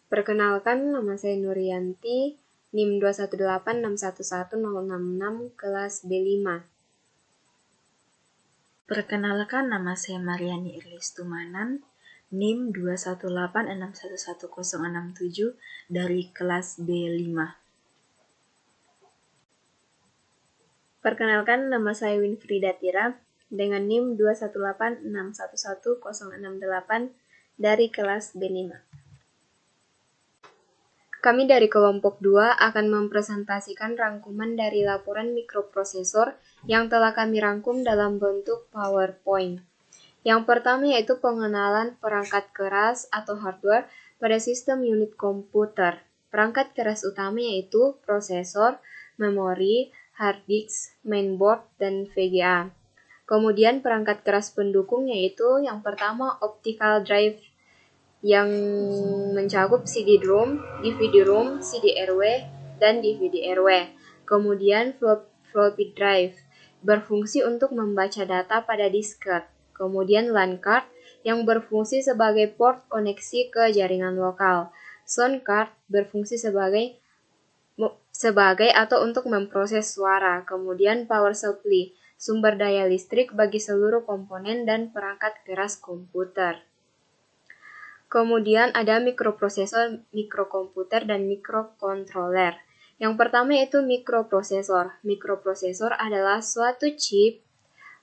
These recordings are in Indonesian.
Perkenalkan, nama saya Nurianti, NIM 218611066, kelas B5. Perkenalkan, nama saya Mariani Irlistumanan, NIM 218611067 dari kelas B5. Perkenalkan, nama saya Winfrida Tira dengan NIM 218611068 dari kelas B5. Kami dari kelompok 2 akan mempresentasikan rangkuman dari laporan mikroprosesor yang telah kami rangkum dalam bentuk PowerPoint. Yang pertama yaitu pengenalan perangkat keras atau hardware pada sistem unit komputer. Perangkat keras utama yaitu prosesor, memori, hard disk, mainboard, dan VGA. Kemudian perangkat keras pendukung yaitu yang pertama optical drive yang mencakup CD-ROM, DVD-ROM, CD-RW, dan DVD-RW. Kemudian floppy drive berfungsi untuk membaca data pada disket. Kemudian LAN card yang berfungsi sebagai port koneksi ke jaringan lokal. Sound card berfungsi sebagai atau untuk memproses suara. Kemudian power supply, sumber daya listrik bagi seluruh komponen dan perangkat keras komputer. Kemudian ada mikroprosesor, mikrokomputer, dan mikrokontroler. Yang pertama yaitu mikroprosesor. Mikroprosesor adalah suatu chip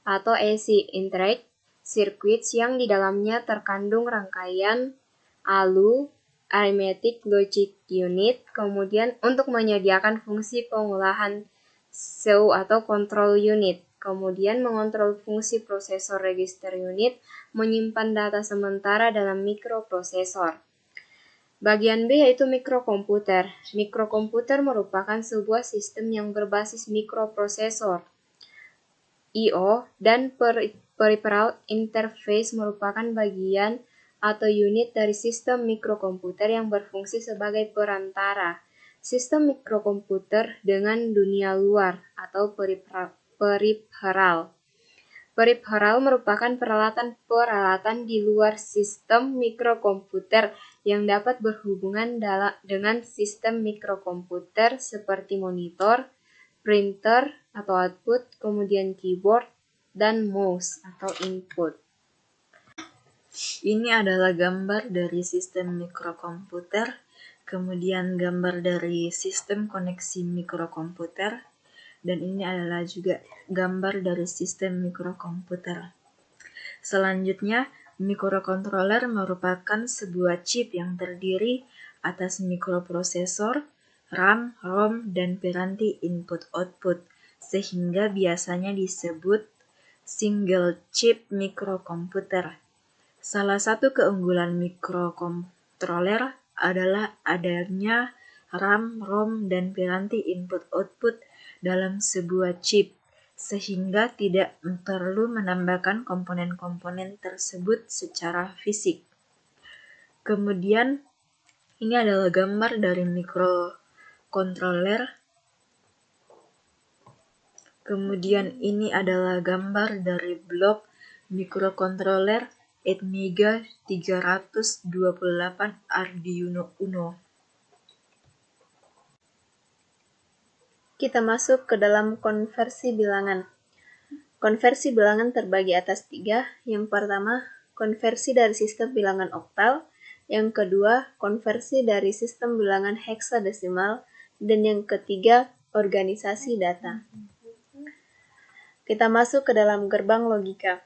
atau IC integrated circuits yang di dalamnya terkandung rangkaian ALU, Arithmetic Logic Unit, kemudian untuk menyediakan fungsi pengolahan CU atau Control Unit, kemudian mengontrol fungsi prosesor register unit, menyimpan data sementara dalam mikroprosesor. Bagian B yaitu mikrokomputer. Mikrokomputer merupakan sebuah sistem yang berbasis mikroprosesor, I/O, dan peripheral interface merupakan bagian atau unit dari sistem mikrokomputer yang berfungsi sebagai perantara sistem mikrokomputer dengan dunia luar atau peripheral. Peripheral merupakan peralatan di luar sistem mikrokomputer yang dapat berhubungan dengan sistem mikrokomputer seperti monitor, printer atau output, kemudian keyboard, dan mouse atau input. Ini adalah gambar dari sistem mikrokomputer, kemudian gambar dari sistem koneksi mikrokomputer, dan ini adalah juga gambar dari sistem mikrokomputer. Selanjutnya, mikrokontroler merupakan sebuah chip yang terdiri atas mikroprosesor, RAM, ROM, dan piranti input-output, sehingga biasanya disebut single chip mikrokomputer. Salah satu keunggulan mikrokontroler adalah adanya RAM, ROM, dan piranti input-output dalam sebuah chip, sehingga tidak perlu menambahkan komponen-komponen tersebut secara fisik. Kemudian, ini adalah gambar dari mikrokontroler. Kemudian ini adalah gambar dari blok mikrokontroler Atmega 328 Arduino Uno. Kita masuk ke dalam konversi bilangan. Konversi bilangan terbagi atas 3. Yang pertama, konversi dari sistem bilangan oktal. Yang kedua, konversi dari sistem bilangan heksadesimal. Dan yang ketiga, organisasi data. Kita masuk ke dalam gerbang logika.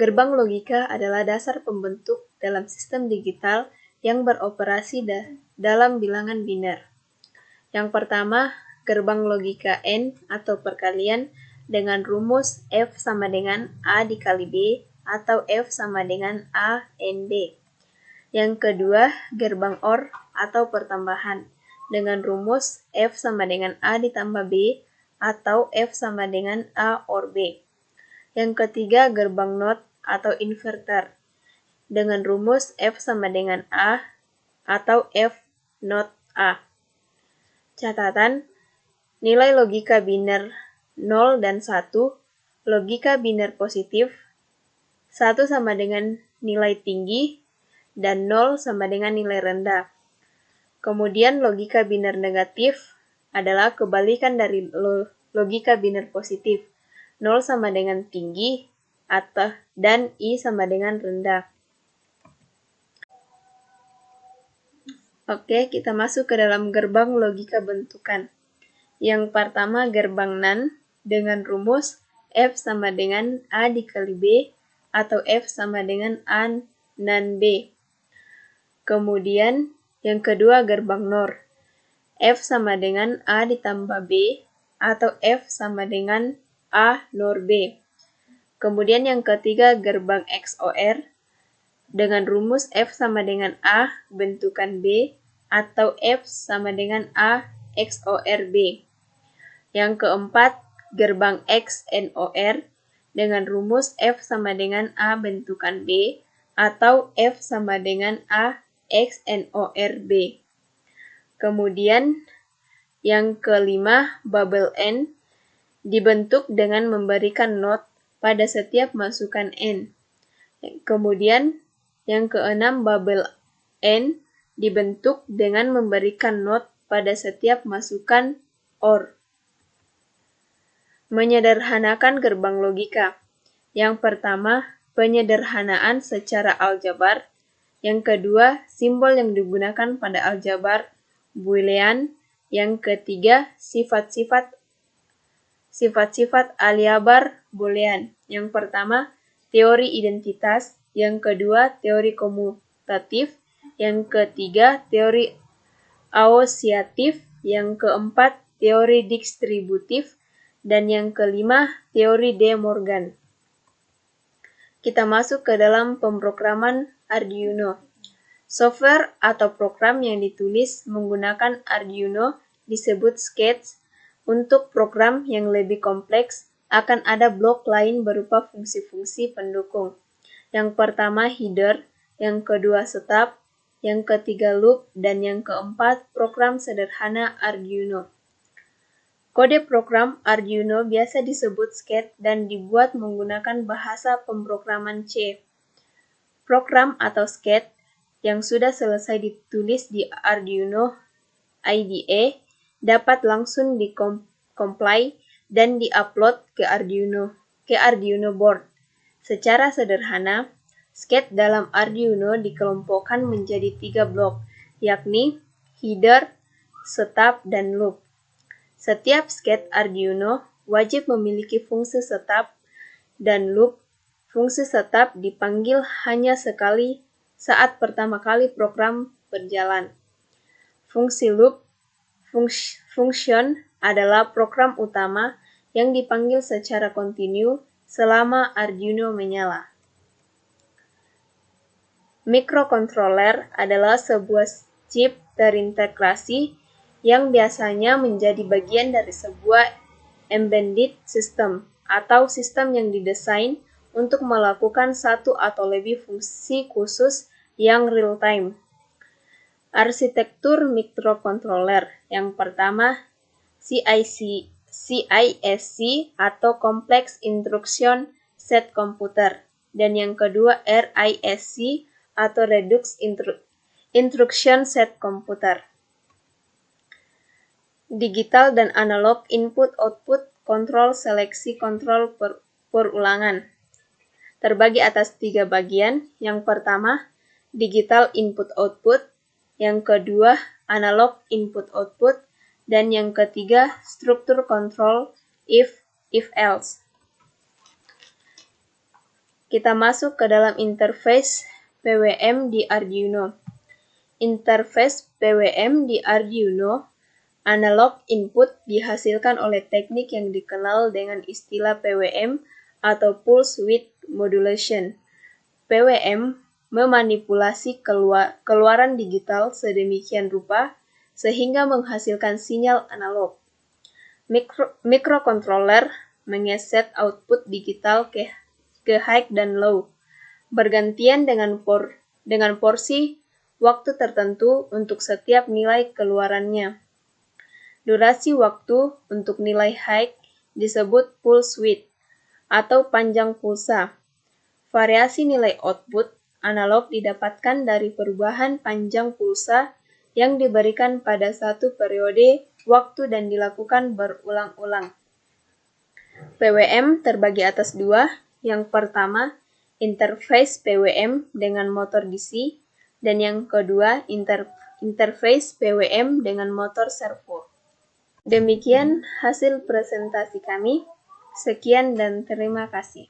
Gerbang logika adalah dasar pembentuk dalam sistem digital yang beroperasi dalam bilangan biner. Yang pertama, gerbang logika N atau perkalian dengan rumus F sama dengan A dikali B atau F sama dengan A NB. Yang kedua, gerbang OR atau pertambahan dengan rumus F sama dengan A ditambah B atau F sama dengan A OR B. Yang ketiga, gerbang NOT atau inverter dengan rumus F sama dengan A atau F NOT A. Catatan, nilai logika biner 0 dan 1, logika biner positif, 1 sama dengan nilai tinggi, dan 0 sama dengan nilai rendah. Kemudian logika biner negatif adalah kebalikan dari logika biner positif. 0 sama dengan tinggi, dan I sama dengan rendah. Oke, kita masuk ke dalam gerbang logika bentukan. Yang pertama gerbang NaN dengan rumus F sama dengan A dikali B atau F sama dengan A NaN B. Kemudian yang kedua gerbang NOR. F sama dengan A ditambah B atau F sama dengan A NOR B. Kemudian yang ketiga gerbang XOR dengan rumus F sama dengan A bentukan B atau F sama dengan A XOR B. Yang keempat gerbang XNOR dengan rumus F sama dengan A bentukan B atau F sama dengan A XNOR B. Kemudian yang kelima bubble N dibentuk dengan memberikan not pada setiap masukan N. Kemudian yang keenam bubble N dibentuk dengan memberikan not pada setiap masukan OR. Menyederhanakan gerbang logika. Yang pertama, penyederhanaan secara aljabar. Yang kedua, simbol yang digunakan pada aljabar Boolean. Yang ketiga, sifat-sifat aljabar Boolean. Yang pertama, teori identitas. Yang kedua, teori komutatif. Yang ketiga, teori asosiatif. Yang keempat, teori distributif. Dan yang kelima, teori De Morgan. Kita masuk ke dalam pemrograman Arduino. Software atau program yang ditulis menggunakan Arduino disebut sketch. Untuk program yang lebih kompleks, akan ada blok lain berupa fungsi-fungsi pendukung. Yang pertama header, yang kedua stop, yang ketiga loop, dan yang keempat program sederhana Arduino. Kode program Arduino biasa disebut sketch dan dibuat menggunakan bahasa pemrograman C. Program atau sketch yang sudah selesai ditulis di Arduino IDE dapat langsung di-compile dan di-upload ke Arduino board. Secara sederhana, sketch dalam Arduino dikelompokkan menjadi 3 blok, yakni header, stop, dan loop. Setiap sketch Arduino wajib memiliki fungsi stop dan loop. Fungsi stop dipanggil hanya sekali saat pertama kali program berjalan. Fungsi loop function adalah program utama yang dipanggil secara kontinu selama Arduino menyala. Microcontroller adalah sebuah chip terintegrasi yang biasanya menjadi bagian dari sebuah embedded system atau sistem yang didesain untuk melakukan satu atau lebih fungsi khusus yang real-time. Arsitektur microcontroller yang pertama CISC atau Complex Instruction Set Computer dan yang kedua RISC atau Redux Instruction Set Computer. Digital dan analog input-output kontrol seleksi kontrol perulangan. Terbagi atas 3 bagian. Yang pertama, digital input-output. Yang kedua, analog input-output. Dan yang ketiga, struktur kontrol if-else. Kita masuk ke dalam interface PWM di Arduino. Interface PWM di Arduino, analog input dihasilkan oleh teknik yang dikenal dengan istilah PWM atau Pulse Width Modulation. PWM memanipulasi keluaran digital sedemikian rupa sehingga menghasilkan sinyal analog. Microcontroller mengeset output digital ke high dan low, bergantian dengan porsi waktu tertentu untuk setiap nilai keluarannya. Durasi waktu untuk nilai high disebut pulse width atau panjang pulsa. Variasi nilai output analog didapatkan dari perubahan panjang pulsa yang diberikan pada satu periode waktu dan dilakukan berulang-ulang. PWM terbagi atas dua. Yang pertama, interface PWM dengan motor DC, dan yang kedua, interface PWM dengan motor servo. Demikian hasil presentasi kami. Sekian dan terima kasih.